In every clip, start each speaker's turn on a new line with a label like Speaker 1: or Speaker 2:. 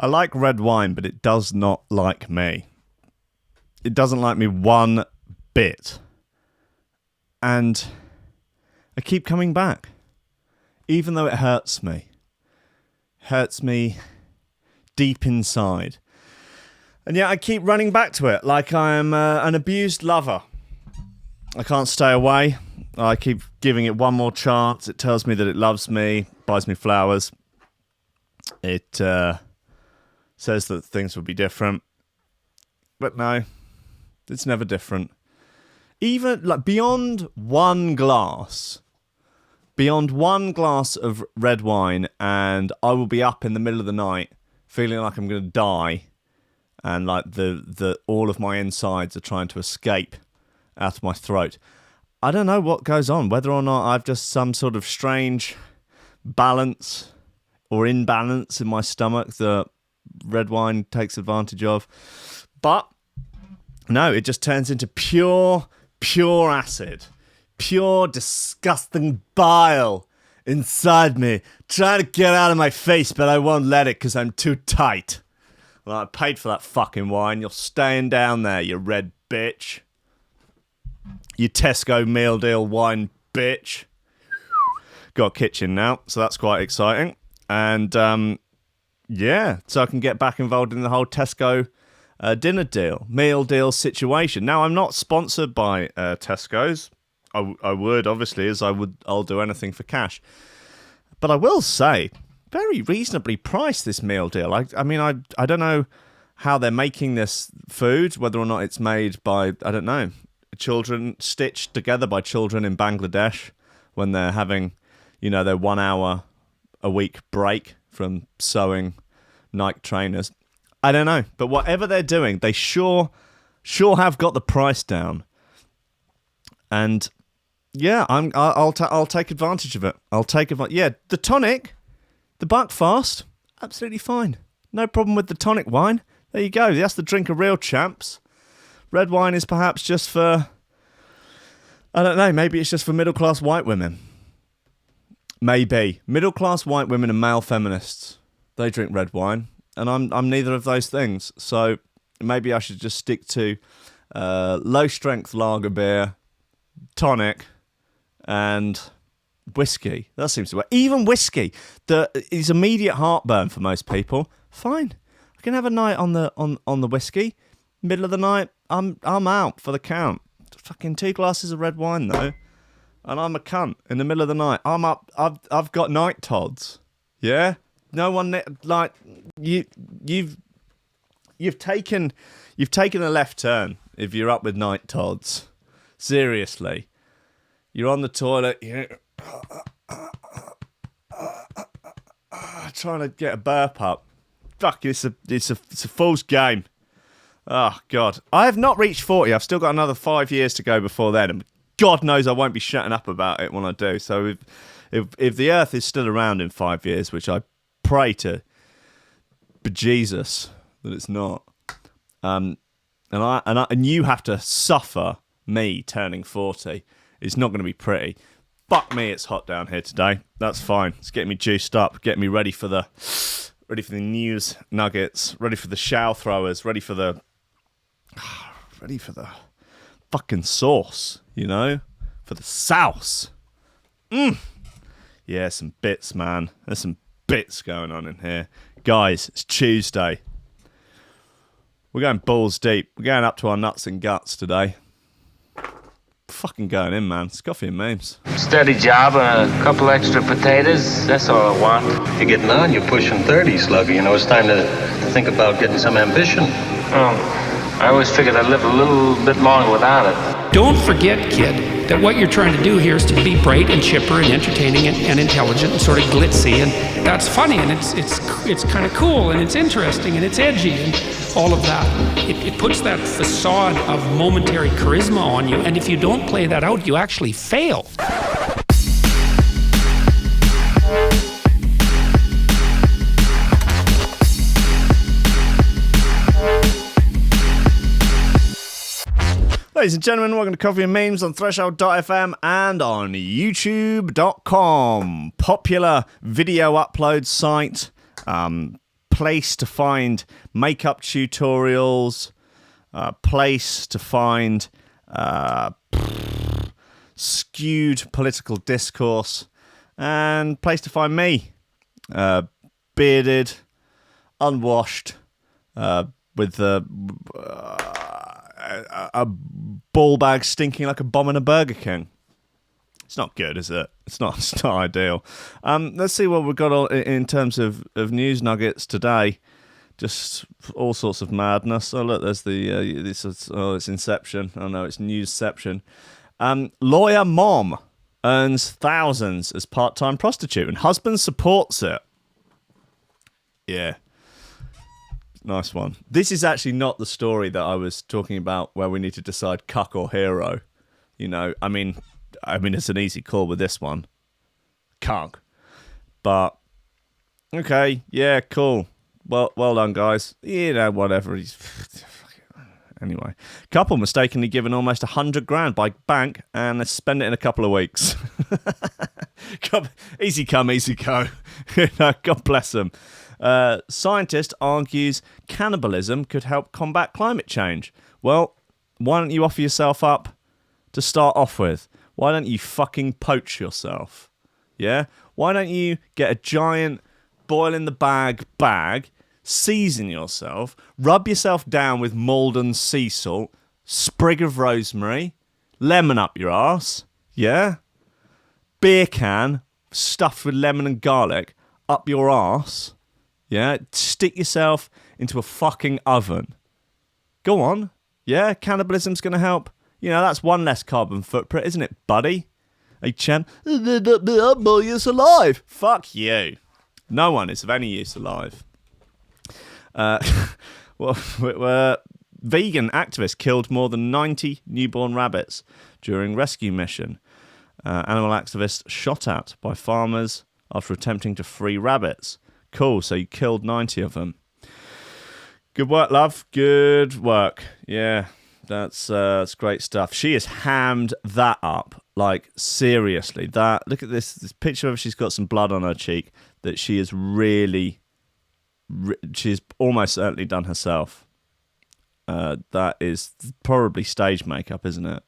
Speaker 1: I like red wine, but it does not like me. It doesn't like me one bit. And I keep coming back. Even though it hurts me. Hurts me deep inside. And yet I keep running back to it like I'm an abused lover. I can't stay away. I keep giving it one more chance. It tells me that it loves me, buys me flowers. It says that things will be different. But no, it's never different. Even like beyond one glass of red wine, and I will be up in the middle of the night feeling like I'm going to die. And like the all of my insides are trying to escape out of my throat. I don't know what goes on, whether or not I've just some sort of strange balance or imbalance in my stomach that red wine takes advantage of. But no, it just turns into pure acid. Pure disgusting bile inside me. Trying to get out of my face, but I won't let it because I'm too tight. Well, I paid for that fucking wine. You're staying down there, you red bitch. You Tesco meal deal wine bitch. Got a kitchen now, so that's quite exciting. And, yeah, so I can get back involved in the whole Tesco meal deal situation. Now, I'm not sponsored by Tesco's. I would, obviously, I'll do anything for cash. But I will say, very reasonably priced, this meal deal. I mean, I don't know how they're making this food, whether or not it's made by, I don't know, children, stitched together by children in Bangladesh when they're having, you know, their 1 hour a week break from sewing Nike trainers. I don't know, but whatever they're doing, they sure have got the price down. And yeah, I'll take advantage of it. Yeah, the tonic, the Buckfast, absolutely fine. No problem with the tonic wine. There you go. That's the drink of real champs. Red wine is perhaps just for, I don't know, maybe it's just for middle-class white women. Maybe. Middle-class white women and male feminists, they drink red wine. And I'm neither of those things. So maybe I should just stick to low-strength lager beer, tonic, and whiskey. That seems to work. Even whiskey, that is immediate heartburn for most people. Fine. I can have a night on the whiskey. Middle of the night, I'm out for the count. Fucking 2 glasses of red wine though, and I'm a cunt in the middle of the night. I'm up. I've got night tods. Yeah. No one like you've taken a left turn if you're up with night tods. Seriously, you're on the toilet. You're trying to get a burp up. Fuck, it's a fool's game. Oh, God. I have not reached 40. I've still got another 5 years to go before then. And God knows I won't be shutting up about it when I do. So if the Earth is still around in 5 years, which I pray to bejesus that it's not, and you have to suffer me turning 40, it's not going to be pretty. Fuck me, it's hot down here today. That's fine. It's getting me juiced up, getting me ready for the news nuggets, ready for the shower throwers, ready for the fucking sauce, you know? For the sauce. Yeah, some bits, man. There's some bits going on in here. Guys, it's Tuesday. We're going balls deep. We're going up to our nuts and guts today. Fucking going in, man. It's coffee and memes.
Speaker 2: Steady job and a couple extra potatoes. That's all I want.
Speaker 3: You're getting on. You're pushing 30, Slugger. You know, it's time to think about getting some ambition.
Speaker 2: Oh, I always figured I'd live a little bit longer without it.
Speaker 4: Don't forget, kid, that what you're trying to do here is to be bright and chipper and entertaining and intelligent and sort of glitzy, and that's funny, and it's kind of cool, and it's interesting, and it's edgy, and all of that. It puts that facade of momentary charisma on you, and if you don't play that out, you actually fail.
Speaker 1: Ladies and gentlemen, welcome to Coffee and Memes on Threshold.fm and on YouTube.com. Popular video upload site, place to find makeup tutorials, place to find skewed political discourse, and place to find me, bearded, unwashed, with a ball bag stinking like a bomb in a Burger King. It's not good, is it? It's not ideal. Let's see what we've got in terms of news nuggets today. Just all sorts of madness. Oh, look, there's it's Inception. Oh, no, it's Newsception. Lawyer mom earns thousands as part-time prostitute and husband supports it. Yeah. Nice one. This is actually not the story that I was talking about where we need to decide cuck or hero. You know, I mean, it's an easy call with this one. Cuck. But, okay, yeah, cool. Well done, guys. You know, whatever. Anyway, couple mistakenly given almost $100,000 by bank and they spend it in a couple of weeks. Easy come, easy go. God bless them. Scientist argues cannibalism could help combat climate change. Well, why don't you offer yourself up to start off with? Why don't you fucking poach yourself? Yeah? Why don't you get a giant boil in the bag, season yourself, rub yourself down with Malden sea salt, sprig of rosemary, lemon up your arse, yeah? Beer can stuffed with lemon and garlic up your arse, yeah? Stick yourself into a fucking oven. Go on, yeah? Cannibalism's going to help. You know, that's one less carbon footprint, isn't it, buddy? Hey, champ, I'm more use alive. Fuck you. No one is of any use alive. Vegan activists killed more than 90 newborn rabbits during rescue mission. Animal activists shot at by farmers after attempting to free rabbits. Cool, so you killed 90 of them. Good work, love. Good work. Yeah, that's great stuff. She has hammed that up. Like, seriously. Look at this picture of she's got some blood on her cheek that she is really... she's almost certainly done herself. That is probably stage makeup, isn't it?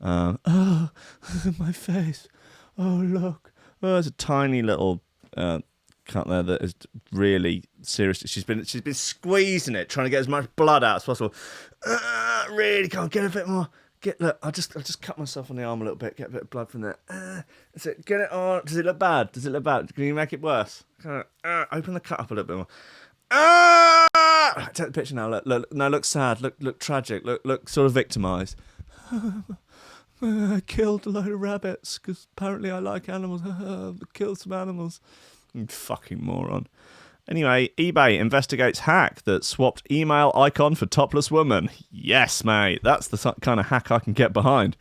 Speaker 1: Oh, my face. Oh, look. Oh, there's a tiny little cut there that is really seriously. She's been squeezing it, trying to get as much blood out as possible. Really can't get a bit more. Look, I just cut myself on the arm a little bit. Get a bit of blood from there. That's it. Get it on. Does it look bad? Can you make it worse? Open the cut up a little bit more. Take the picture now. Look. No, look sad. Look tragic. Look sort of victimised. I killed a load of rabbits because apparently I like animals. Killed some animals. You fucking moron. Anyway, eBay investigates hack that swapped email icon for topless woman. Yes, mate. That's the kind of hack I can get behind.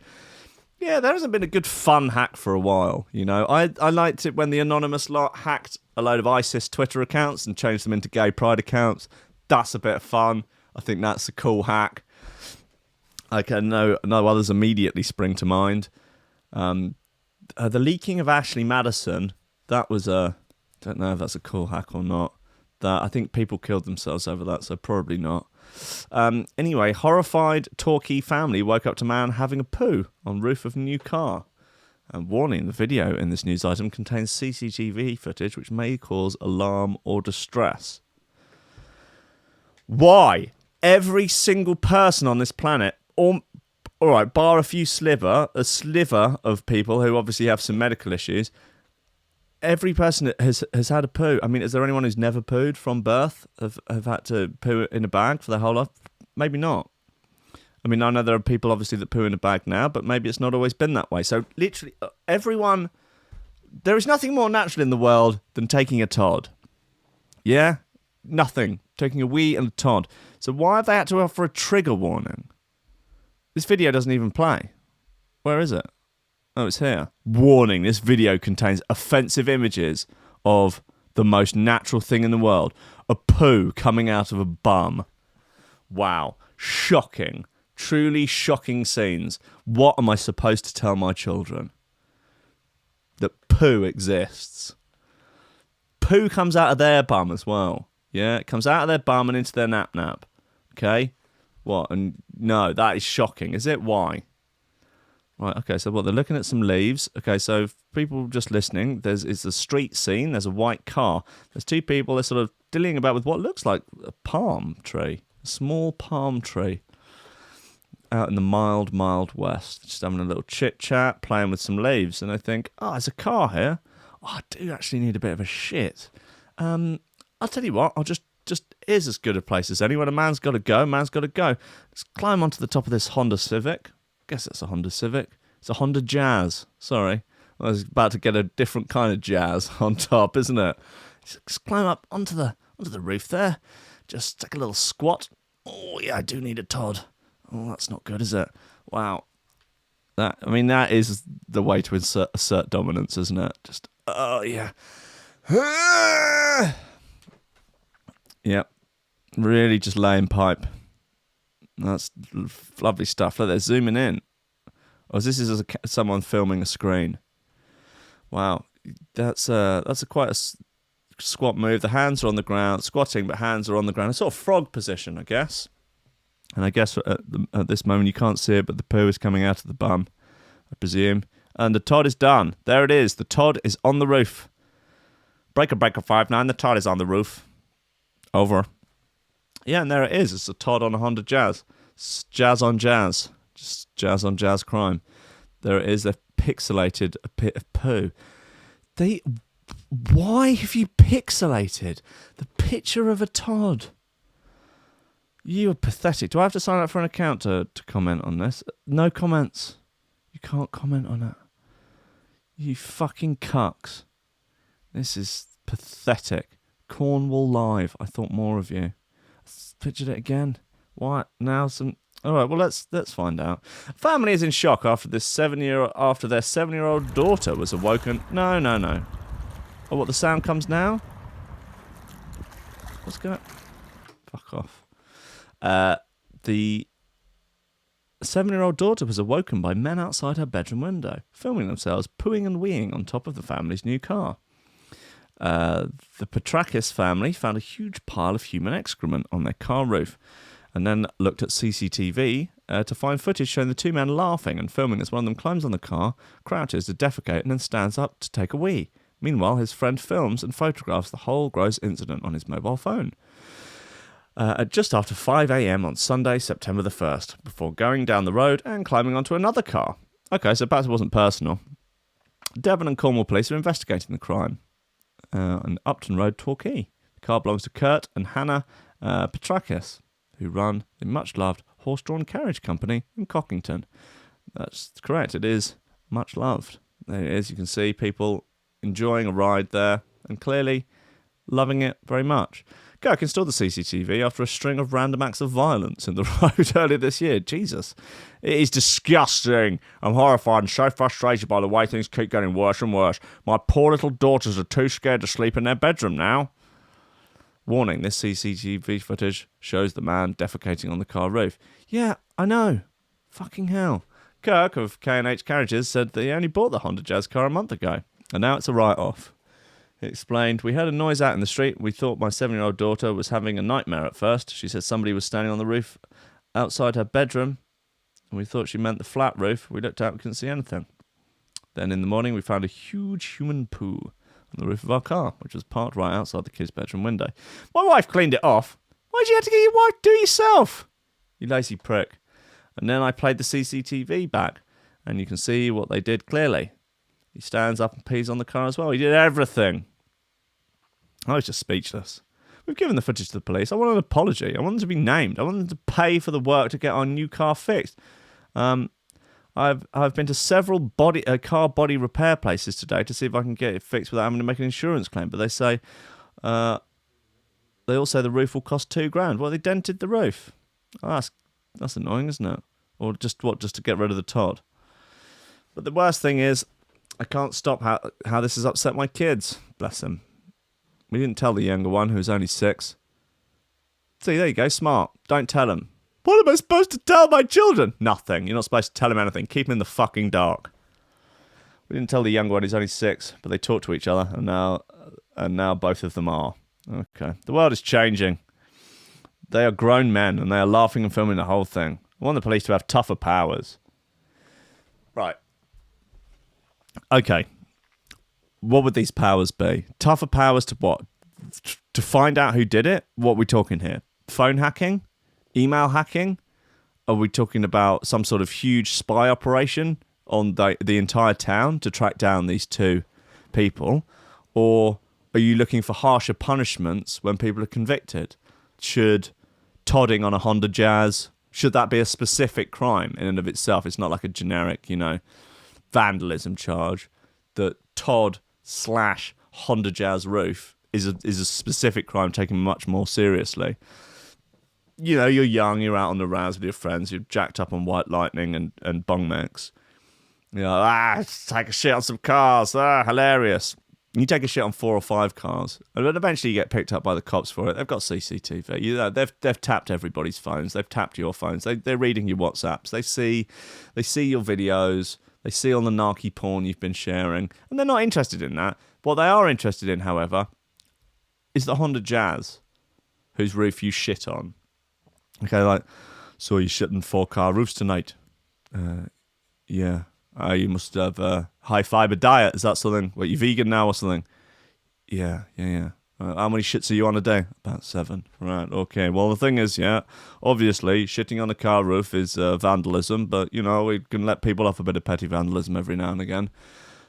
Speaker 1: Yeah, there hasn't been a good fun hack for a while, you know. I liked it when the anonymous lot hacked a load of ISIS Twitter accounts and changed them into gay pride accounts. That's a bit of fun. I think that's a cool hack. I can no others immediately spring to mind. The leaking of Ashley Madison, that was a... don't know if that's a cool hack or not. I think people killed themselves over that, so probably not. Anyway, horrified Torquay family woke up to man having a poo on roof of new car. And warning, the video in this news item contains CCTV footage which may cause alarm or distress. Why? Every single person on this planet, all right, bar a sliver of people who obviously have some medical issues, every person has had a poo. I mean, is there anyone who's never pooed from birth, have had to poo in a bag for their whole life? Maybe not. I mean, I know there are people, obviously, that poo in a bag now, but maybe it's not always been that way. So, literally, everyone... there is nothing more natural in the world than taking a Todd. Yeah? Nothing. Taking a wee and a Todd. So why have they had to offer a trigger warning? This video doesn't even play. Where is it? Oh, it's here. Warning, this video contains offensive images of the most natural thing in the world. A poo coming out of a bum. Wow. Shocking. Truly shocking scenes. What am I supposed to tell my children? That poo exists. Poo comes out of their bum as well. Yeah, it comes out of their bum and into their nap. Okay? What? And no, that is shocking. Is it? Why? Right, okay, so they're looking at some leaves. Okay, so people just listening, it's a street scene. There's a white car. There's two people. They're sort of dillying about with what looks like a palm tree. A small palm tree. Out in the mild west. Just having a little chit-chat, playing with some leaves. And I think, there's a car here. I do actually need a bit of a shit. I'll tell you what, I'll just here's as good a place as any. When a man's got to go, Let's climb onto the top of this Honda Civic. I guess that's a Honda Civic. It's a Honda Jazz. Sorry. I was about to get a different kind of jazz on top, isn't it? Just climb up onto the roof there. Just take a little squat. Oh, yeah, I do need a Todd. Oh, that's not good, is it? Wow. That is the way to assert dominance, isn't it? Just, oh, yeah. Yep. Really just laying pipe. That's lovely stuff. Look, they're zooming in. Oh, this is someone filming a screen. Wow, that's quite a squat move. The hands are on the ground, squatting, but hands are on the ground. A sort of frog position, I guess. And I guess at this moment you can't see it, but the poo is coming out of the bum, I presume. And the Todd is done. There it is. The Todd is on the roof. Breaker 5-9. The Todd is on the roof. Over. Yeah, and there it is. It's a Todd on a Honda Jazz. It's jazz on jazz. Just jazz on jazz crime. There it is. They've pixelated a bit of poo. Why have you pixelated the picture of a Todd? You are pathetic. Do I have to sign up for an account to comment on this? No comments. You can't comment on it. You fucking cucks. This is pathetic. Cornwall Live. I thought more of you. Pictured it again. Why now? All right. Well, let's find out. Family is in shock after their 7-year-old daughter was awoken. No. Oh, what? The sound comes now. What's going? Fuck off. The 7-year-old daughter was awoken by men outside her bedroom window, filming themselves pooing and weeing on top of the family's new car. The Petrakis family found a huge pile of human excrement on their car roof and then looked at CCTV to find footage showing the two men laughing and filming as one of them climbs on the car, crouches to defecate and then stands up to take a wee. Meanwhile, his friend films and photographs the whole gross incident on his mobile phone. At just after 5 a.m. on Sunday, September the 1st, before going down the road and climbing onto another car. Okay, so perhaps it wasn't personal. Devon and Cornwall police are investigating the crime. On Upton Road, Torquay. The car belongs to Kurt and Hannah Petrakis, who run the much-loved horse-drawn carriage company in Cockington. That's correct, it is much loved. There it is, you can see people enjoying a ride there and clearly loving it very much. Kirk installed the CCTV after a string of random acts of violence in the road earlier this year. Jesus. It is disgusting. I'm horrified and so frustrated by the way things keep getting worse and worse. My poor little daughters are too scared to sleep in their bedroom now. Warning, this CCTV footage shows the man defecating on the car roof. Yeah, I know. Fucking hell. Kirk of K&H Carriages said that he only bought the Honda Jazz car a month ago, and now it's a write-off. He explained, we heard a noise out in the street. We thought my 7-year-old daughter was having a nightmare at first. She said somebody was standing on the roof outside her bedroom, and we thought she meant the flat roof. We looked out and couldn't see anything. Then in the morning, we found a huge human poo on the roof of our car, which was parked right outside the kid's bedroom window. My wife cleaned it off. Why'd you have to get your wife to do it yourself? You lazy prick. And then I played the CCTV back, and you can see what they did clearly. He stands up and pees on the car as well. He did everything. I was just speechless. We've given the footage to the police. I want an apology. I want them to be named. I want them to pay for the work to get our new car fixed. I've been to several car body repair places today to see if I can get it fixed without having to make an insurance claim. But they say they all say the roof will cost $2,000. Well, they dented the roof. Oh, that's annoying, isn't it? Or just to get rid of the Todd. But the worst thing is, I can't stop how this has upset my kids. Bless them. We didn't tell the younger one, who's only 6. See, there you go, smart. Don't tell him. What am I supposed to tell my children? Nothing. You're not supposed to tell him anything. Keep him in the fucking dark. We didn't tell the younger one, who's only 6, but they talk to each other, and now both of them are. Okay. The world is changing. They are grown men, and they are laughing and filming the whole thing. I want the police to have tougher powers. Right. Okay. What would these powers be? Tougher powers to what? To find out who did it? What are we talking here? Phone hacking? Email hacking? Are we talking about some sort of huge spy operation on the entire town to track down these two people? Or are you looking for harsher punishments when people are convicted? Should todding on a Honda Jazz, should that be a specific crime in and of itself? It's not like a generic, vandalism charge. That Todd/Honda Jazz roof is a specific crime taken much more seriously. You're young, you're out on the rounds with your friends, you're jacked up on White Lightning and Bong Max. Take a shit on some cars, hilarious. You take a shit on 4 or 5 cars, and then eventually you get picked up by the cops for it. They've got CCTV. They've tapped everybody's phones. They've tapped your phones. They're reading your WhatsApps. They see your videos. They see all the narky porn you've been sharing, and they're not interested in that. What they are interested in, however, is the Honda Jazz, whose roof you shit on. Okay, like, saw you shitting 4-car roofs tonight. Yeah. You must have a high fiber diet. Is that something? What, you vegan now or something? Yeah. How many shits are you on a day? About 7. Right, okay. Well, the thing is, obviously, shitting on a car roof is vandalism, but, we can let people off a bit of petty vandalism every now and again.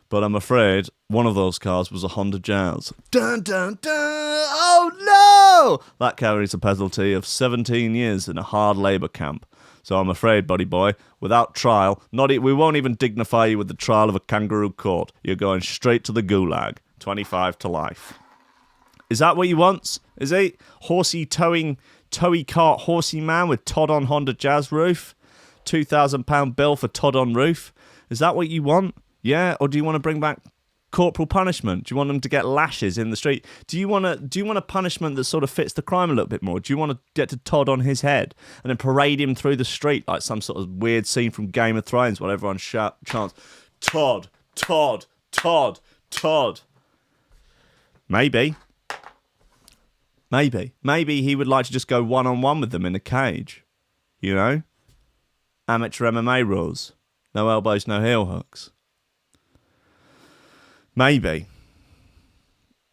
Speaker 1: But I'm afraid one of those cars was a Honda Jazz. Dun, dun, dun! Oh, no! That carries a penalty of 17 years in a hard labour camp. So I'm afraid, buddy boy, without trial, we won't even dignify you with the trial of a kangaroo court. You're going straight to the gulag. 25 to life. Is that what you want? Is he? Horsey towy cart horsey man with Todd on Honda Jazz roof? £2,000 bill for Todd on roof? Is that what you want? Yeah? Or do you want to bring back corporal punishment? Do you want them to get lashes in the street? Do you want a punishment that sort of fits the crime a little bit more? Do you want to get to Todd on his head and then parade him through the street like some sort of weird scene from Game of Thrones while everyone chants, Todd, Todd, Todd, Todd? Maybe he would like to just go one-on-one with them in a cage. Amateur MMA rules. No elbows, no heel hooks. Maybe.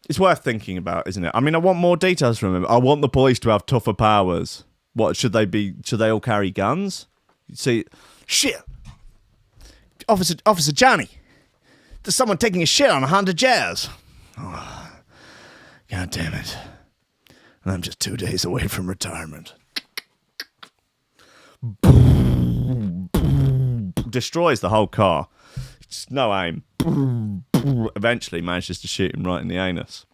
Speaker 1: It's worth thinking about, isn't it? I mean, I want more details from him. I want the police to have tougher powers. What, should they all carry guns? See, shit! Officer Johnny! There's someone taking a shit on a Honda Jazz! Oh, God damn it. And I'm just 2 days away from retirement. Destroys the whole car. It's no aim. Eventually manages to shoot him right in the anus.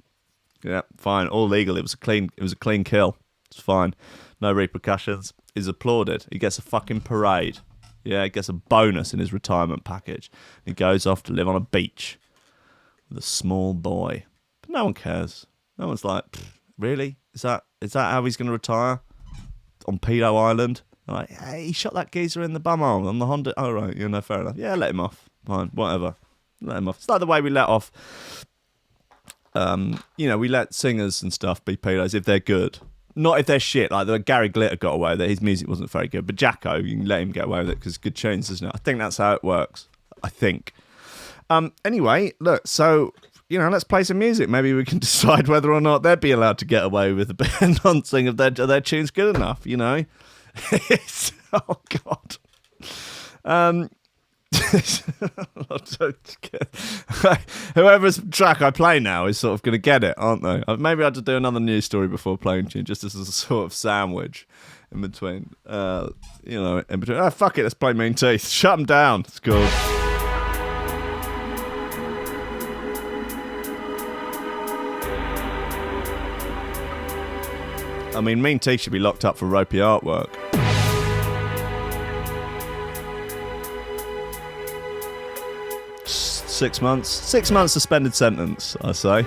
Speaker 1: Yeah, fine, all legal. It was a clean kill. It's fine. No repercussions. He's applauded. He gets a fucking parade. Yeah, he gets a bonus in his retirement package. He goes off to live on a beach with a small boy. But no one cares. No one's like, really? Is that how he's going to retire? On Pedo Island? Like, hey, he shot that geezer in the bumhole on the Honda. Oh, right, fair enough. Yeah, let him off. Fine, whatever. Let him off. It's like the way we let off, we let singers and stuff be pedos if they're good. Not if they're shit. Like the Gary Glitter got away with it. His music wasn't very good. But Jacko, you can let him get away with it because good tunes, isn't it? I think that's how it works. I think. Anyway, look, so, let's play some music. Maybe we can decide whether or not they'd be allowed to get away with a bit of nonsense if their tune's good enough, Oh, God. Whoever's track I play now is sort of going to get it, aren't they? Maybe I have to do another news story before playing tune, just as a sort of sandwich in between. In between. Oh, fuck it, let's play Mean Teeth. Shut them down. It's cool. I mean, Mean Teeth should be locked up for ropey artwork. Six months suspended sentence, I say.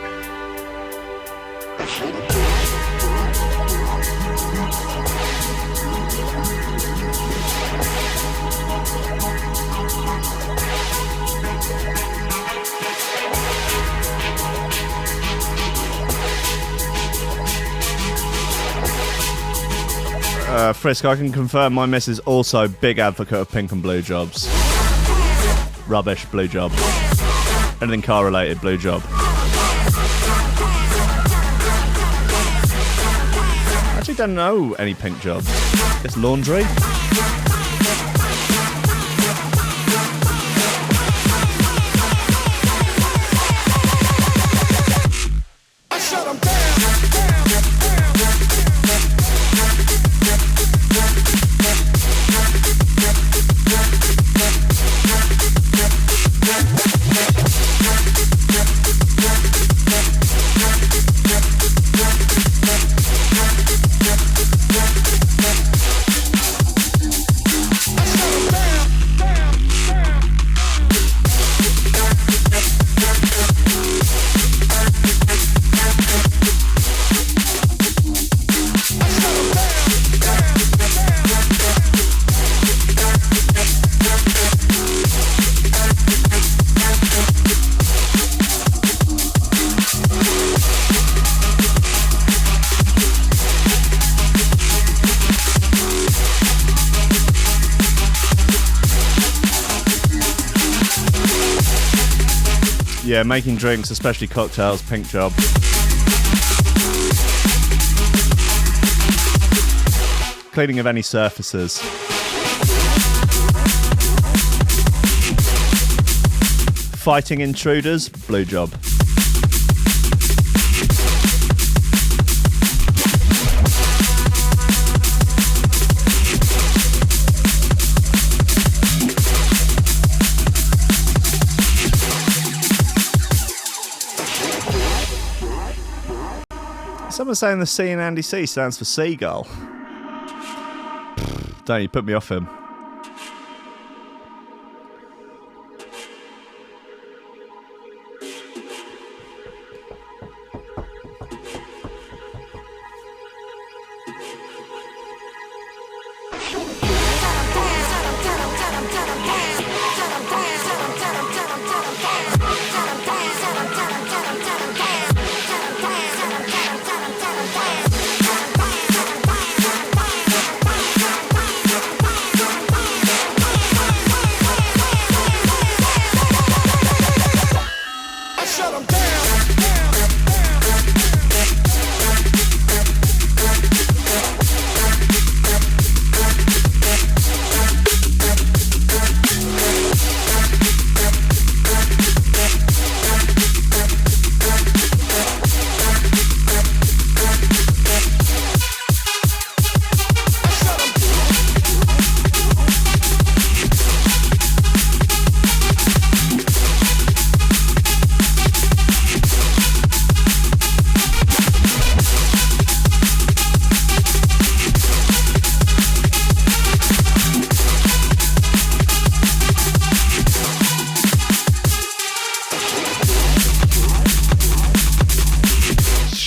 Speaker 1: Frisk, I can confirm my missus also big advocate of pink and blue jobs. Rubbish, blue job. Anything car related, blue job. I actually don't know any pink jobs. It's laundry. Yeah, making drinks, especially cocktails, pink job. Cleaning of any surfaces. Fighting intruders, blue job. Someone's saying the C in Andy C stands for seagull. Don't you put me off him.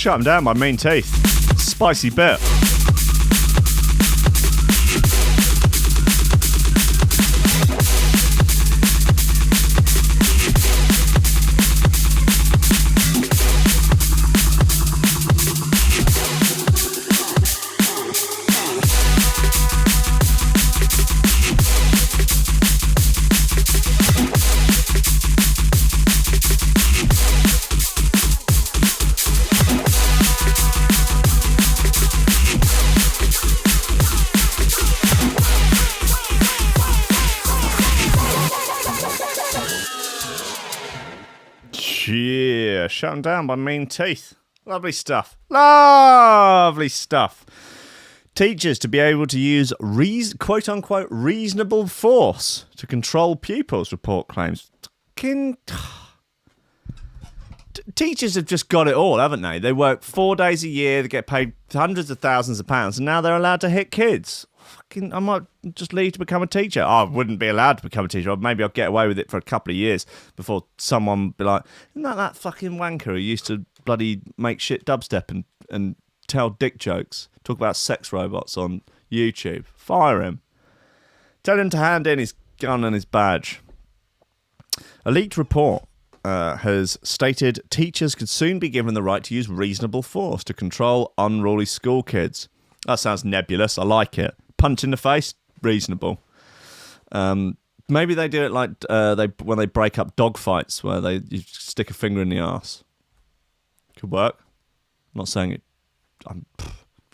Speaker 1: Shut them down, my mean teeth. Spicy bit. Yeah, shut them down by mean teeth. Lovely stuff. Lovely stuff. Teachers to be able to use quote-unquote reasonable force to control pupils, report claims. Teachers have just got it all, haven't they? They work 4 days a year, they get paid hundreds of thousands of pounds, and now they're allowed to hit kids. I might just leave to become a teacher. I wouldn't be allowed to become a teacher. Or maybe I'll get away with it for a couple of years before someone be like, isn't that fucking wanker who used to bloody make shit dubstep and tell dick jokes, talk about sex robots on YouTube? Fire him. Tell him to hand in his gun and his badge. A leaked report has stated teachers could soon be given the right to use reasonable force to control unruly school kids. That sounds nebulous. I like it. Punch in the face, reasonable. Maybe they do it like when they break up dog fights, where you stick a finger in the arse. Could work. I'm not saying it. I'm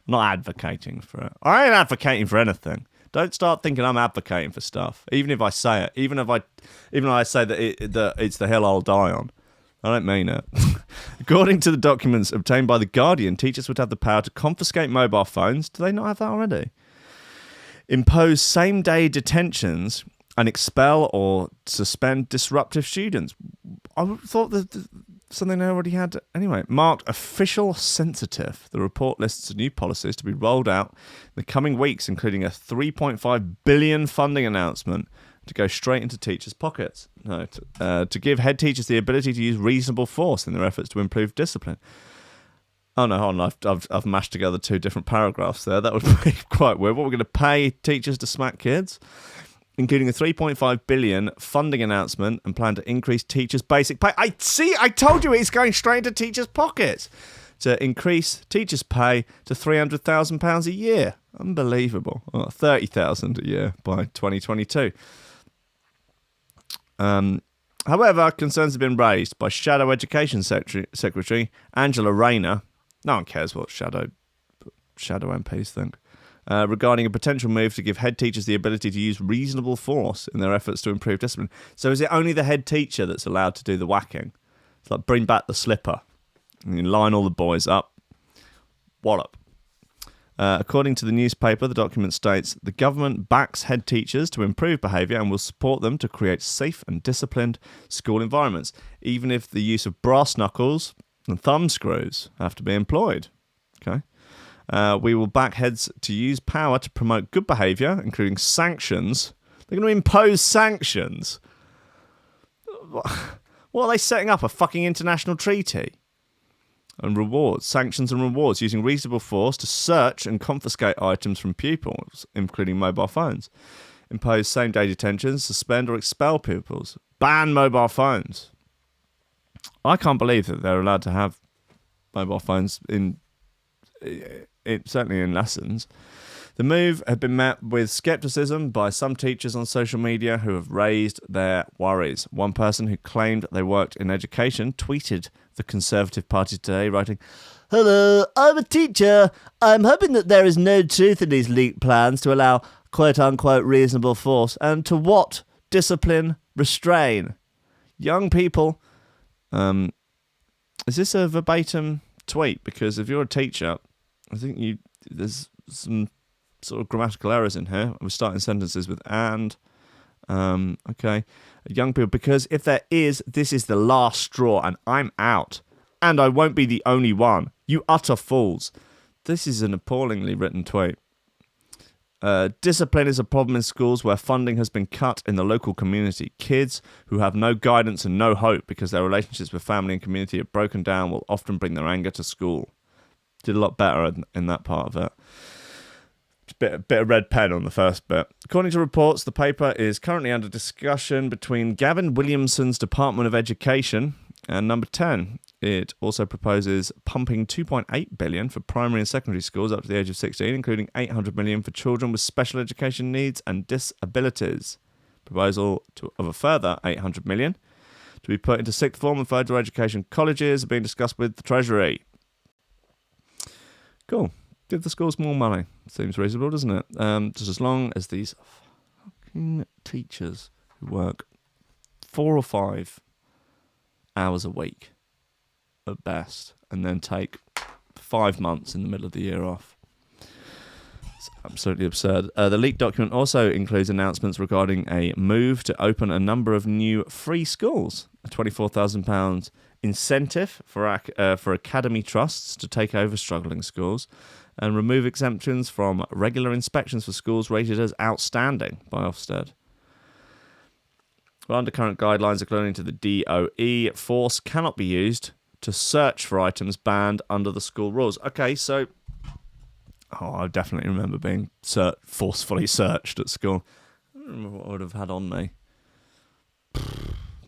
Speaker 1: not advocating for it. I ain't advocating for anything. Don't start thinking I'm advocating for stuff. Even if I say it, even if I say that it's the hill I'll die on, I don't mean it. According to the documents obtained by The Guardian, teachers would have the power to confiscate mobile phones. Do they not have that already? Impose same-day detentions and expel or suspend disruptive students. I thought that something they already had anyway. Marked official sensitive. The report lists new policies to be rolled out in the coming weeks, including a $3.5 billion funding announcement to go straight into teachers' pockets. No, to give head teachers the ability to use reasonable force in their efforts to improve discipline. Oh no, hold on, I've mashed together two different paragraphs there. That would be quite weird. What, we're going to pay teachers to smack kids? Including a $3.5 billion funding announcement and plan to increase teachers' basic pay. I told you it's going straight into teachers' pockets. To increase teachers' pay to £300,000 a year. Unbelievable. Oh, $30,000 a year by 2022. However, concerns have been raised by Shadow Education Secretary Angela Rayner. No one cares what Shadow MPs think. Regarding a potential move to give head teachers the ability to use reasonable force in their efforts to improve discipline. So is it only the head teacher that's allowed to do the whacking? It's like bring back the slipper. And you line all the boys up. Wallop. According to the newspaper, the document states, the government backs head teachers to improve behaviour and will support them to create safe and disciplined school environments, even if the use of brass knuckles and thumb screws have to be employed. Okay. We will back heads to use power to promote good behaviour, including sanctions. They're going to impose sanctions. What are they setting up? A fucking international treaty? And rewards, sanctions and rewards, using reasonable force to search and confiscate items from pupils, including mobile phones. Impose same-day detentions, suspend or expel pupils. Ban mobile phones. I can't believe that they're allowed to have mobile phones certainly in lessons. The move had been met with scepticism by some teachers on social media who have raised their worries. One person who claimed they worked in education tweeted the Conservative Party today, writing, "Hello, I'm a teacher. I'm hoping that there is no truth in these leaked plans to allow quote-unquote reasonable force, and to what discipline restrain. Young people," is this a verbatim tweet? Because if you're a teacher, I think there's some sort of grammatical errors in here. We're starting sentences with and. Okay. Young people, because if there is, this is the last straw and I'm out. And I won't be the only one. You utter fools. This is an appallingly written tweet. Discipline is a problem in schools where funding has been cut in the local community. Kids who have no guidance and no hope because their relationships with family and community have broken down will often bring their anger to school. Did a lot better in that part of it. Bit of red pen on the first bit. According to reports, the paper is currently under discussion between Gavin Williamson's Department of Education and Number 10. It also proposes pumping $2.8 billion for primary and secondary schools up to the age of 16, including $800 million for children with special education needs and disabilities. Proposal of a further $800 million to be put into sixth form and further education colleges are being discussed with the Treasury. Cool. Give the schools more money. Seems reasonable, doesn't it? Just as long as these fucking teachers who work 4 or 5 hours a week at best and then take 5 months in the middle of the year off. It's absolutely absurd. The leaked document also includes announcements regarding a move to open a number of new free schools, a £24,000 incentive for academy trusts to take over struggling schools, and remove exemptions from regular inspections for schools rated as outstanding by Ofsted. Well, under current guidelines, according to the DOE, force cannot be used to search for items banned under the school rules. Okay, so I definitely remember being forcefully searched at school. I don't remember what I would have had on me.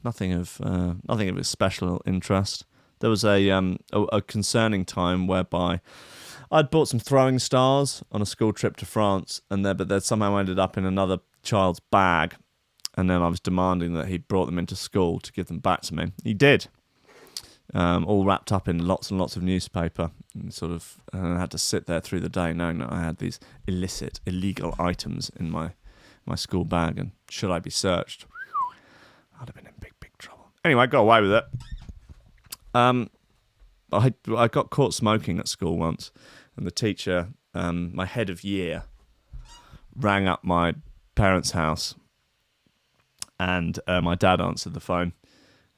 Speaker 1: Nothing of special interest. There was a concerning time whereby I'd bought some throwing stars on a school trip to France, but they somehow ended up in another child's bag, and then I was demanding that he brought them into school to give them back to me. He did, all wrapped up in lots and lots of newspaper, and I had to sit there through the day knowing that I had these illegal items in my school bag, and should I be searched, I'd have been in big trouble. Anyway, I got away with it. I got caught smoking at school once, and the teacher, my head of year, rang up my parents' house, and my dad answered the phone,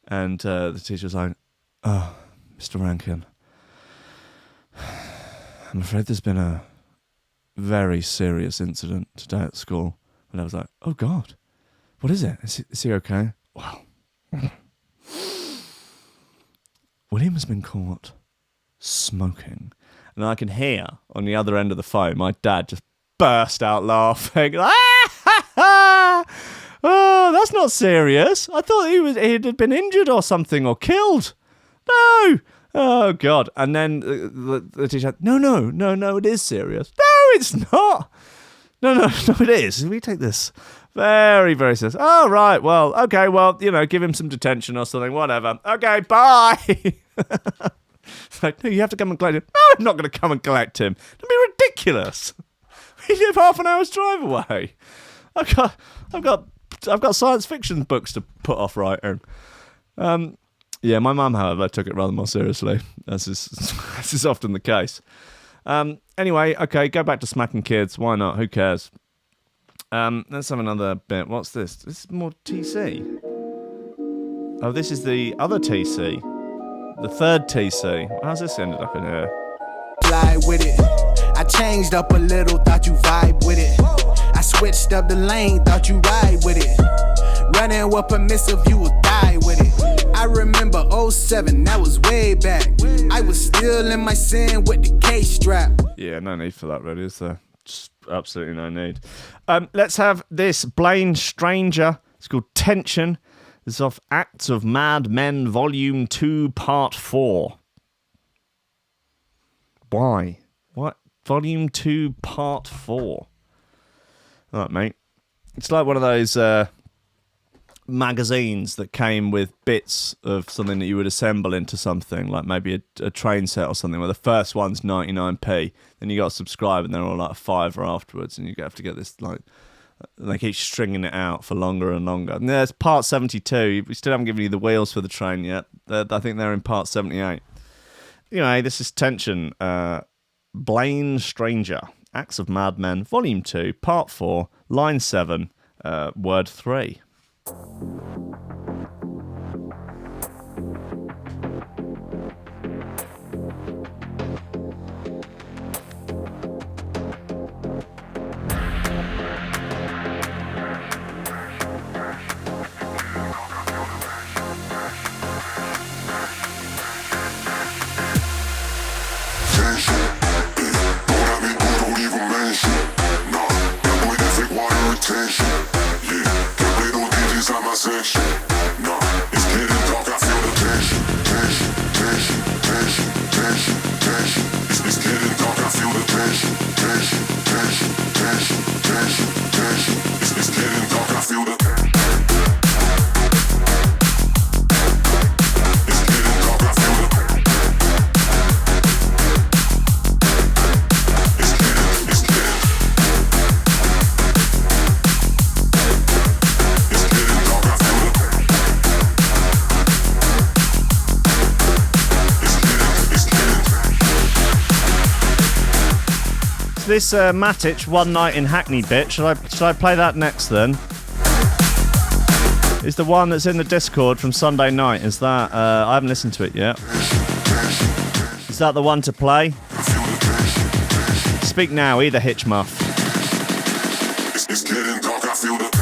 Speaker 1: and the teacher was like, "Oh, Mr. Rankin, I'm afraid there's been a very serious incident today at school." And I was like, "Oh God, what is it? Is he okay?" Well, William has been caught smoking. And I can hear on the other end of the phone my dad just burst out laughing. Oh, that's not serious. I thought he had been injured or something or killed. No. Oh God. And then the teacher, no, it is serious. No, it's not. No, it is. We take this very, very serious. Oh, right. Well, okay. Well, give him some detention or something. Whatever. Okay, bye. It's like, no, you have to come and collect him. No, I'm not going to come and collect him. It'd be ridiculous. We live half an hour's drive away. I've got science fiction books to put off writing. Yeah, my mum, however, took it rather more seriously, as is often the case. Anyway, okay, go back to smacking kids. Why not? Who cares? Let's have another bit. What's this? This is more TC. Oh, this is the other TC. The third TC. How's this ended up in here?
Speaker 5: Fly with it. I changed up a little, thought you vibe with it. I switched up the lane, thought you ride with it. Running with permissive, you will die with it. I remember 07, that was way back. I was still in my sin with the K-strap.
Speaker 1: Yeah, no need for that really, is there? Just absolutely no need. Let's have this Blaine Stranger. It's called Tension. It's off Acts of Mad Men Volume 2 Part 4. Why? What? Volume 2 Part 4. All right, mate. It's like one of those magazines that came with bits of something that you would assemble into something, like maybe a train set or something, where the first one's 99p, then you got to subscribe and they're all like a $5 afterwards, and you have to get this, like, they keep stringing it out for longer and longer. And there's part 72. We still haven't given you the wheels for the train yet. I think they're in part 78. Anyway, this is Tension. Blaine Stranger. Acts of Mad Men, Volume 2, Part 4, Line 7, Word 3. This Matic One Night in Hackney bit, should I play that next then? Is the one that's in the Discord from Sunday night, is that, I haven't listened to it yet. Is that the one to play? Speak now, either Hitchmuff.
Speaker 6: It's getting dark, I feel the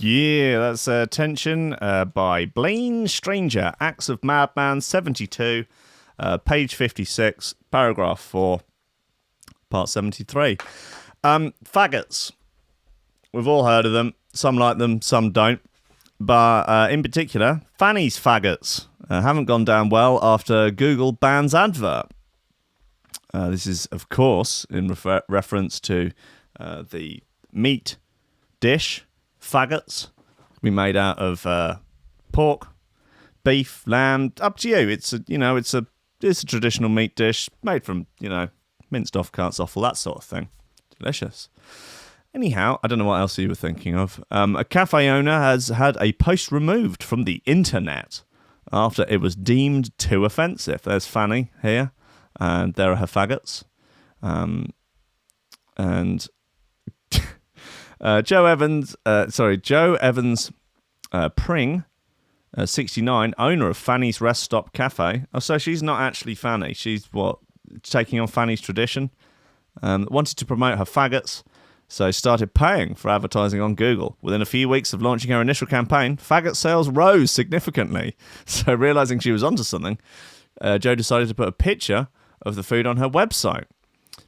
Speaker 1: Yeah, that's Tension by Blaine Stranger, Acts of Madman 72, page 56, paragraph 4, part 73. Faggots. We've all heard of them. Some like them, some don't. But in particular, Fanny's faggots haven't gone down well after Google bans advert. This is, of course, in reference to the meat dish. Faggots be made out of pork, beef, lamb. Up to you. It's a traditional meat dish made from minced offcuts, offal, that sort of thing. Delicious. Anyhow, I don't know what else you were thinking of. A cafe owner has had a post removed from the internet after it was deemed too offensive. There's Fanny here, and there are her faggots, and. Joe Evans Pring, 69, owner of Fanny's Rest Stop Cafe. Oh, so she's not actually Fanny. She's taking on Fanny's tradition. Wanted to promote her faggots, so started paying for advertising on Google. Within a few weeks of launching her initial campaign, faggot sales rose significantly. So realizing she was onto something, Joe decided to put a picture of the food on her website.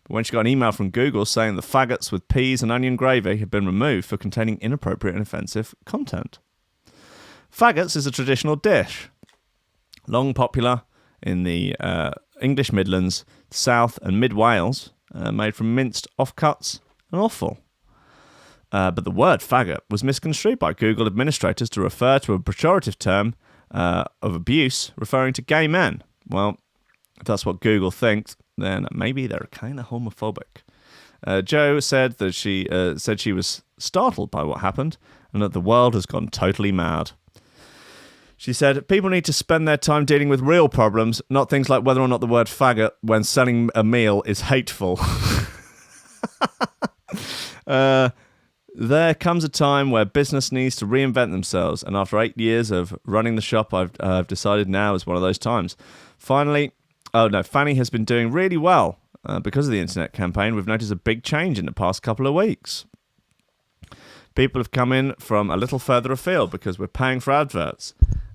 Speaker 1: When she got an email from Google saying the faggots with peas and onion gravy had been removed for containing inappropriate and offensive content. Faggots is a traditional dish, long popular in the English Midlands, South and Mid Wales, made from minced offcuts and offal. But the word faggot was misconstrued by Google administrators to refer to a pejorative term of abuse referring to gay men. Well, if that's what Google thinks, then maybe they're kind of homophobic. Joe said that she was startled by what happened and that the world has gone totally mad. She said, people need to spend their time dealing with real problems, not things like whether or not the word faggot when selling a meal is hateful. There comes a time where business needs to reinvent themselves, and after 8 years of running the shop, I've decided now is one of those times. Fanny has been doing really well because of the internet campaign. We've noticed a big change in the past couple of weeks. People have come in from a little further afield because we're paying for adverts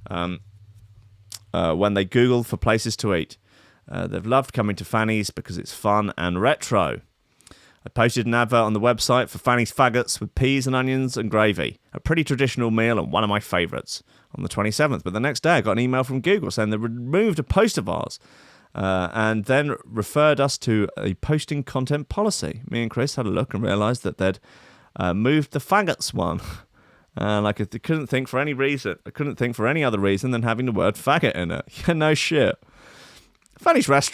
Speaker 1: when they Google for places to eat. They've loved coming to Fanny's because it's fun and retro. I posted an advert on the website for Fanny's faggots with peas and onions and gravy, a pretty traditional meal and one of my favourites, on the 27th. But the next day I got an email from Google saying they removed a post of ours. And then referred us to a posting content policy. Me and Chris had a look and realised that they'd moved the faggots one. I couldn't think for any reason. I couldn't think for any other reason than having the word faggot in it. Yeah, no shit. Fanny's Rest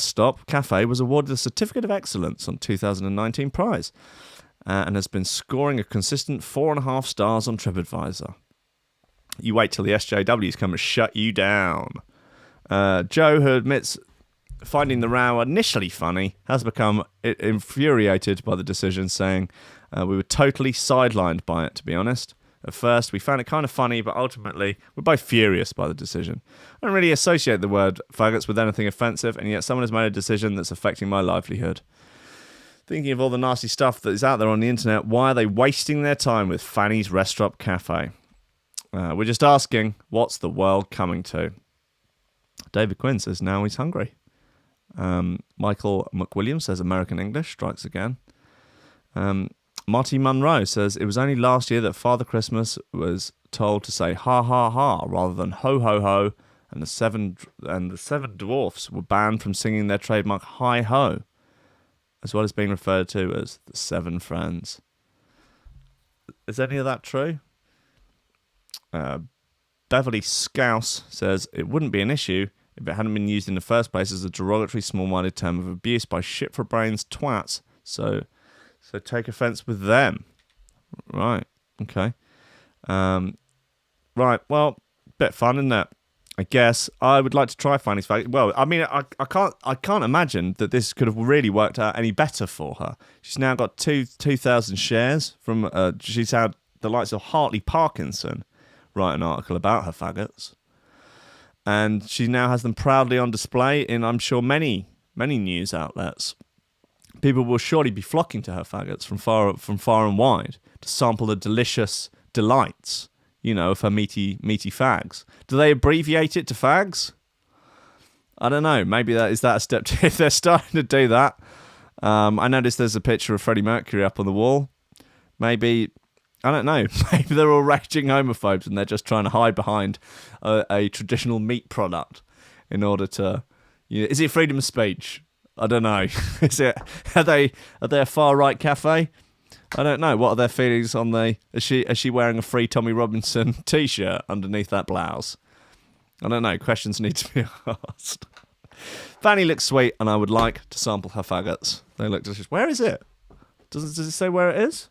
Speaker 1: Stop Cafe was awarded a Certificate of Excellence on 2019 prize and has been scoring a consistent 4.5 stars on TripAdvisor. You wait till the SJWs come and shut you down. Joe, who admits finding the row initially funny, has become infuriated by the decision, saying, we were totally sidelined by it, to be honest. At first, we found it kind of funny, but ultimately, we're both furious by the decision. I don't really associate the word faggots with anything offensive, and yet someone has made a decision that's affecting my livelihood. Thinking of all the nasty stuff that is out there on the internet, why are they wasting their time with Fanny's Rest Stop Cafe? We're just asking, what's the world coming to? David Quinn says now he's hungry. Michael McWilliams says American English strikes again. Marty Munro says it was only last year that Father Christmas was told to say ha ha ha rather than ho ho ho, and the seven dwarfs were banned from singing their trademark hi ho, as well as being referred to as the Seven Friends. Is any of that true? Beverly Scouse says it wouldn't be an issue if it hadn't been used in the first place as a derogatory, small-minded term of abuse by shit-for-brains twats. So take offence with them. Right. Okay. Right. Well, bit fun, isn't it? I guess I would like to try Fanny's Faggot. Well, I mean, I can't imagine that this could have really worked out any better for her. She's now got 2,000 shares from. She's had the likes of Hartley Parkinson write an article about her faggots, and she now has them proudly on display in, I'm sure, many news outlets. People will surely be flocking to her faggots from far and wide to sample the delicious delights, of her meaty fags. Do they abbreviate it to fags? I don't know. Maybe that a step two. If they're starting to do that. I noticed there's a picture of Freddie Mercury up on the wall. Maybe, I don't know. Maybe they're all raging homophobes and they're just trying to hide behind a traditional meat product in order to. Is it freedom of speech? I don't know. Is it? Are they a far right cafe? I don't know. What are their feelings on the? Is she wearing a Free Tommy Robinson T-shirt underneath that blouse? I don't know. Questions need to be asked. Fanny looks sweet, and I would like to sample her faggots. They look delicious. Where is it? Does it say where it is?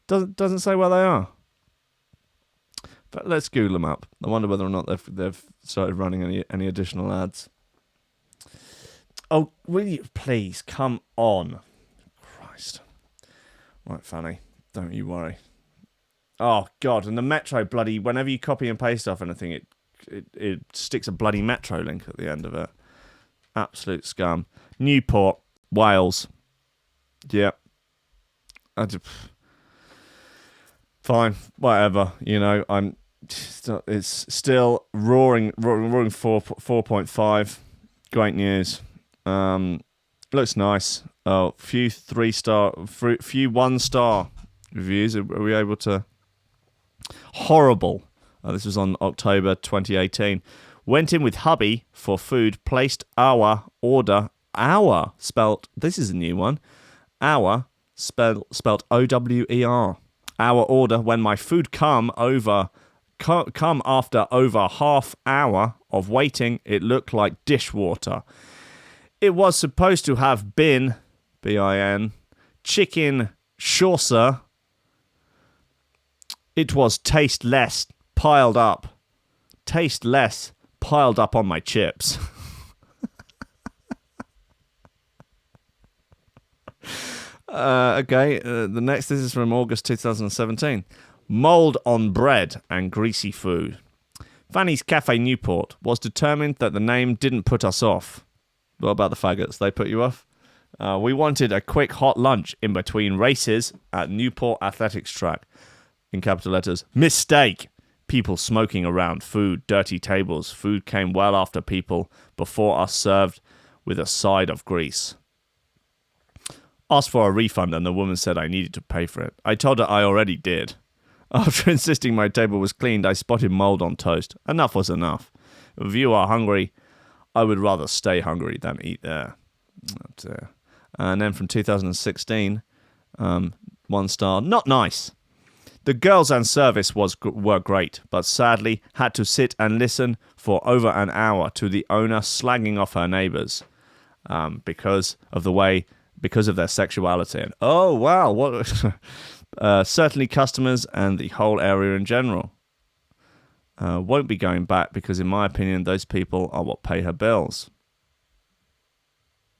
Speaker 1: Doesn't say where they are. But let's Google them up. I wonder whether or not they've started running any additional ads. Oh, will you please come on? Christ. Right, Fanny, don't you worry. Oh God, and the Metro bloody. Whenever you copy and paste off anything, it sticks a bloody Metro link at the end of it. Absolute scum. Newport, Wales. Yeah. Fine, whatever. It's still roaring 4.5. Great news. Looks nice. Oh, few 3-star, few 1-star reviews. Are we able to? Horrible. This was on October 2018. Went in with hubby for food. Placed our order. Our spelt. This is a new one. Our spelt O-W-E-R. Our order when my food come after over half hour of waiting. It looked like dishwater. It was supposed to have been B-I-N chicken saucer. It was taste less piled up on my chips. Okay, the next, this is from August 2017. Mould on bread and greasy food. Fanny's Cafe Newport was determined that the name didn't put us off. What about the faggots? They put you off? We wanted a quick hot lunch in between races at Newport Athletics Track. In capital letters, mistake. People smoking around, food, dirty tables. Food came well after people before us served with a side of grease. Asked for a refund and the woman said I needed to pay for it. I told her I already did. After insisting my table was cleaned, I spotted mould on toast. Enough was enough. If you are hungry, I would rather stay hungry than eat there. And then from 2016, 1 star, not nice. The girls and service were great, but sadly had to sit and listen for over an hour to the owner slagging off her neighbours because of their sexuality. And oh wow, what? Certainly customers and the whole area in general. Won't be going back because, in my opinion, those people are what pay her bills.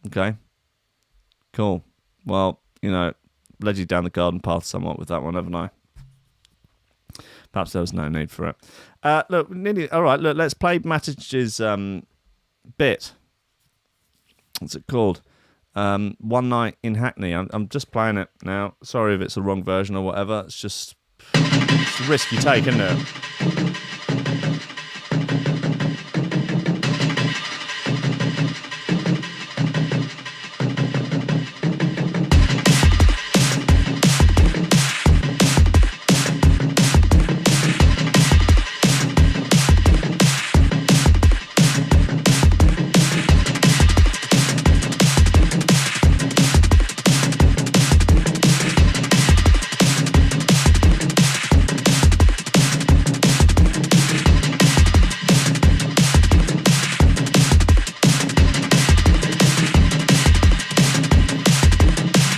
Speaker 1: Okay, cool. Well, led you down the garden path somewhat with that one, haven't I? Perhaps there was no need for it. Look, all right. Look, let's play Matthieu's bit. What's it called? One Night in Hackney. I'm just playing it now. Sorry if it's the wrong version or whatever. It's a risk you take, isn't it?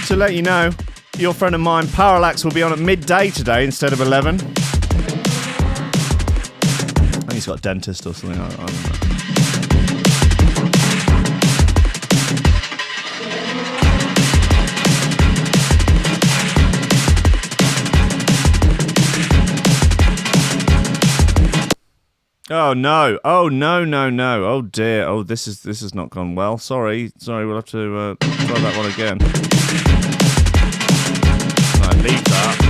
Speaker 1: To let you know, your friend of mine, Parallax, will be on at midday today instead of 11. I think he's got a dentist or something. I don't know. Oh no! Oh no! Oh dear! Oh, this has not gone well. Sorry. We'll have to try that one again. Right, believe that.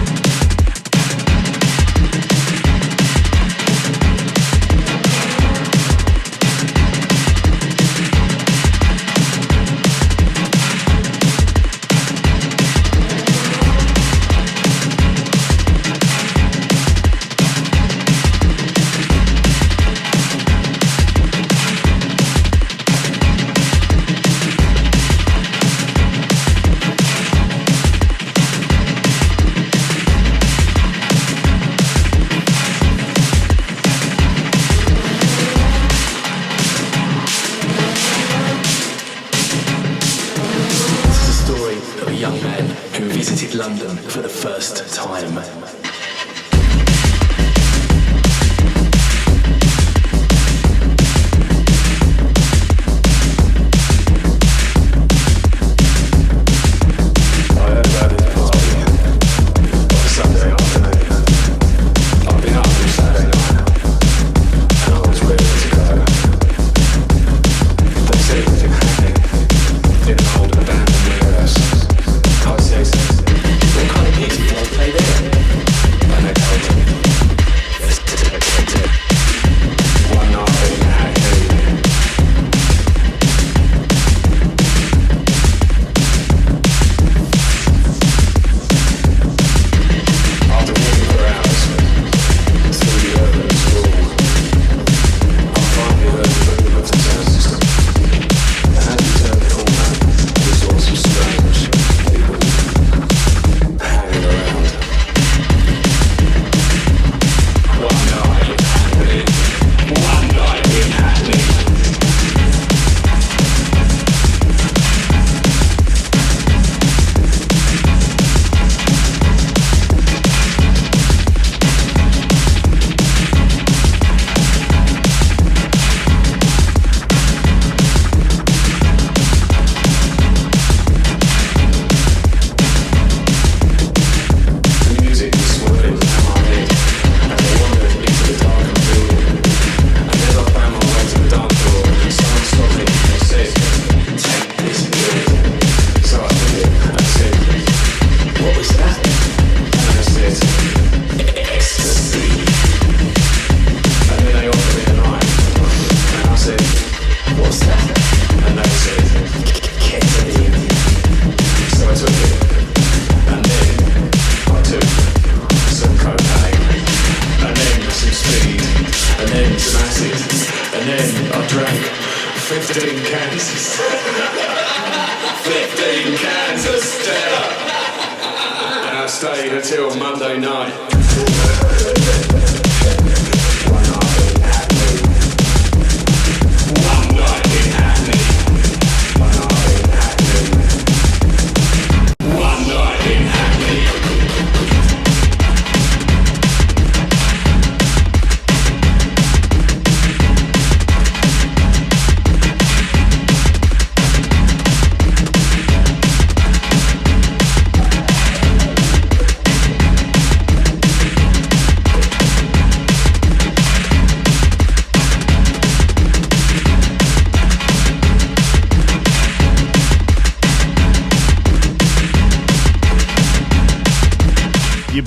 Speaker 7: London for the first time.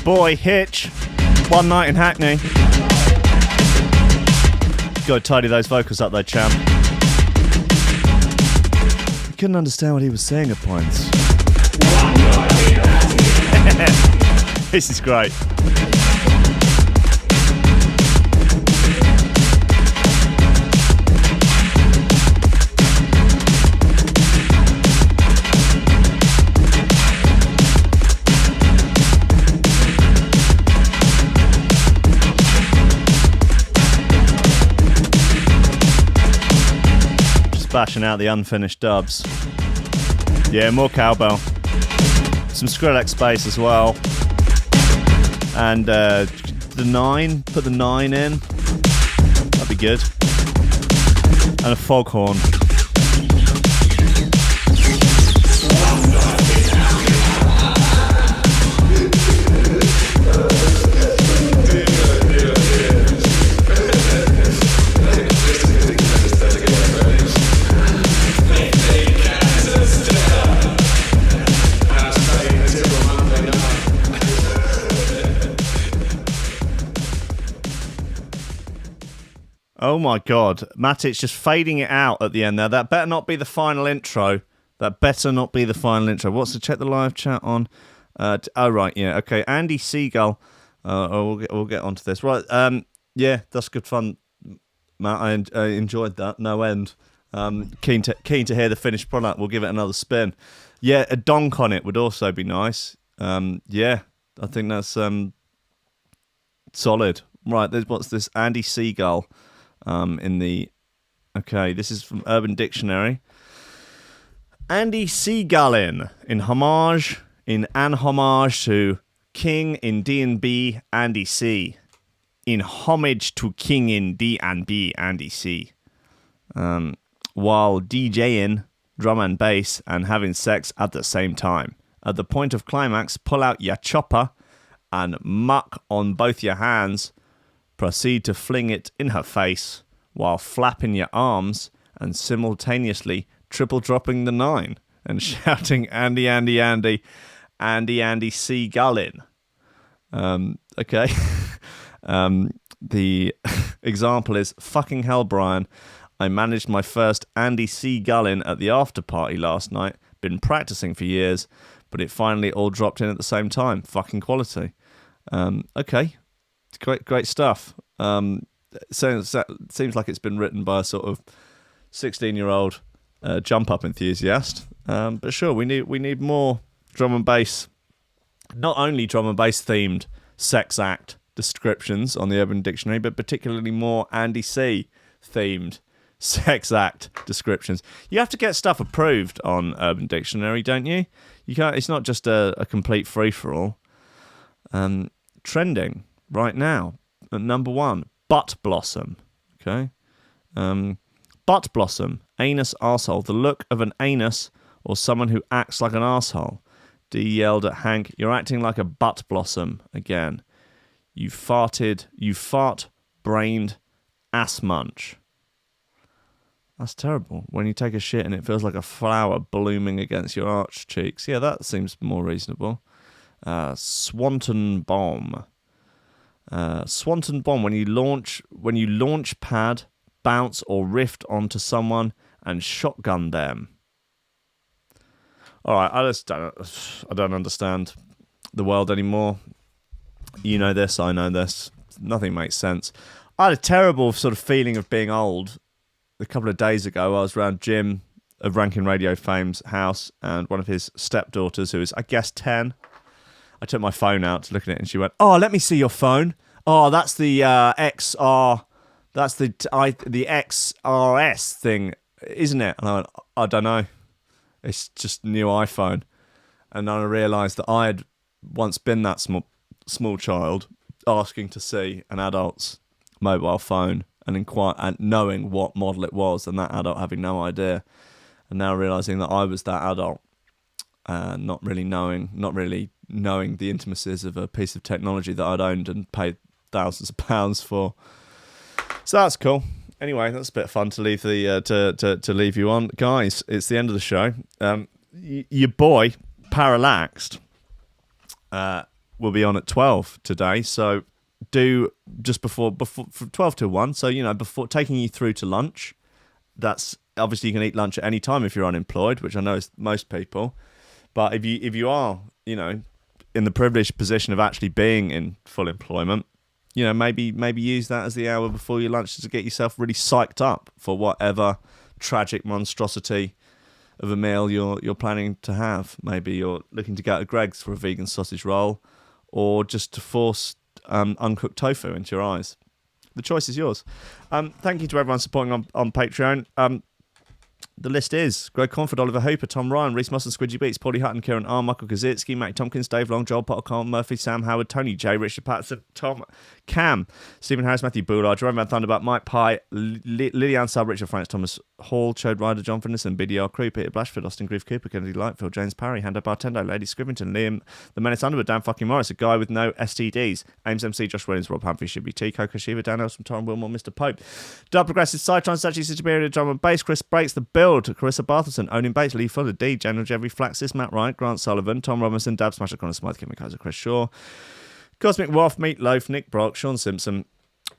Speaker 1: Boy Hitch, One Night in Hackney. Gotta tidy those vocals up there, champ. I couldn't understand what he was saying at points. This is great. Bashing out the unfinished dubs. Yeah, more cowbell. Some Skrillex bass as well. And the 9, put the 9 in. That'd be good. And a foghorn. Oh my God. Matic's just fading it out at the end there. That better not be the final intro. What's to check the live chat on? Right, yeah, okay. Andy Seagull. We'll get onto this. Right, yeah, that's good fun, Matt. I enjoyed that. No end. Keen to hear the finished product. We'll give it another spin. Yeah, a donk on it would also be nice. Yeah, I think that's solid. Right, what's this? Andy Seagull. Okay, this is from Urban Dictionary. Andy Seagullin in homage to King in D&B Andy C. In homage to King in D&B Andy C. While DJing drum and bass and having sex at the same time. At the point of climax, pull out your chopper and muck on both your hands. Proceed to fling it in her face while flapping your arms and simultaneously triple dropping the 9 and shouting Andy, Andy, Andy, Andy, Andy Seagullin. Okay. The example is, fucking hell, Brian. I managed my first Andy Seagullin at the after party last night. Been practicing for years, but it finally all dropped in at the same time. Fucking quality. Okay. Great stuff. Seems like it's been written by a sort of 16-year-old jump up enthusiast. But sure, we need more drum and bass. Not only drum and bass themed sex act descriptions on the Urban Dictionary, but particularly more Andy C themed sex act descriptions. You have to get stuff approved on Urban Dictionary, don't you? You can't. It's not just a complete free for all. Trending right now at number 1, butt blossom. Okay, butt blossom, anus arsehole. The look of an anus or someone who acts like an arsehole. D yelled at Hank, "You're acting like a butt blossom again. You fart-brained ass munch." That's terrible. When you take a shit and it feels like a flower blooming against your arched cheeks. Yeah, that seems more reasonable. Swanton bomb. Swanton bomb. When you launch pad, bounce or rift onto someone and shotgun them. All right, I don't understand the world anymore. You know this, I know this. Nothing makes sense. I had a terrible sort of feeling of being old. A couple of days ago, I was around Jim of Rankin Radio Fame's house and one of his stepdaughters, who is, I guess, 10. I took my phone out to look at it and she went, "Oh, let me see your phone. Oh, that's the XR, that's the XRS thing, isn't it?" And I went, "I don't know. It's just a new iPhone." And then I realised that I had once been that small child asking to see an adult's mobile phone and knowing what model it was, and that adult having no idea, and now realising that I was that adult, not really knowing the intimacies of a piece of technology that I'd owned and paid thousands of pounds for. So that's cool. Anyway, that's a bit of fun to leave to leave you on, guys. It's the end of the show. Your boy Parallaxed will be on at 12 today, so do just before from 12 to 1. So before taking you through to lunch. That's obviously you can eat lunch at any time if you're unemployed, which I know is most people. But if you are in the privileged position of actually being in full employment, maybe use that as the hour before your lunch to get yourself really psyched up for whatever tragic monstrosity of a meal you're planning to have. Maybe you're looking to go to Greg's for a vegan sausage roll, or just to force uncooked tofu into your eyes. The choice is yours. Thank you to everyone supporting on Patreon. The list is Greg Conford, Oliver Hooper, Tom Ryan, Reece Mosson, Squidgy Beats, Pauly Hutton, Ciarán R, Michael Kedzierski, Matty Tomkins, Dave Long, Joel Potter, Colm Murphy, Sam Howard, Tony J, Richard Patterson, Tom Camm, Stephen Harris, Matthieu Boulard, Jeroen Van Thunderbutt, Mike Pye, Lillian Sub, Richard Franks, Thomas Hall, Chode Ryder, John Finison, BDR Crew, Peter Blatchford, Austin Grieve Cooper, Gennady Lightfield, James Parry, Hendo Bartendo, Lady Scrivington, Liam, The Menace Underwood, Dan fucking Morris, A Guy With No STDs, Ames MC, Josh Williams, Rob Humphrey, Shibby T, Coco Shiva, Dan Elson, Taran Wilmore, Mr. Pope, Dub Progressive, Cytron, Sachi, Superior, Drum and Bass, Kris Breaks, The Build, Karissa Barthelson, Owning Bates, Lee Fuller, D, General Jeffrey Flaxis, Matt Wright, Grant Sullivan, Tom Robinson, Dab Smasher, Connor Smythe, Kim McKaiser, Chris Shaw, Cosmic Waff, Meatloaf, Nick Brock, Sean Simpson,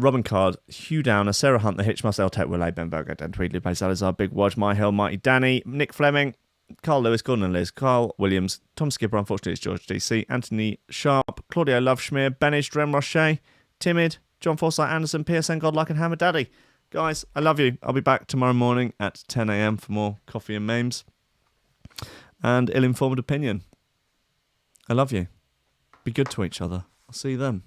Speaker 1: Robin Card, Hugh Downer, Sarah Hunt, The Hitch, Marcel Tate, Willay, Ben Berger, Dan Tweedley, Bay Salazar, Big Wodge, My Hill, Mighty Danny, Nick Fleming, Carl Lewis, Gordon and Liz, Carl Williams, Tom Skipper, unfortunately it's George DC, Anthony Sharp, Claudio Loveschmier, Benish, Dren Roche, Timid, John Forsyth Anderson, PSN Godlike and Hammer Daddy. Guys, I love you. I'll be back tomorrow morning at 10 a.m. for more coffee and memes and ill-informed opinion. I love you. Be good to each other. I'll see you then.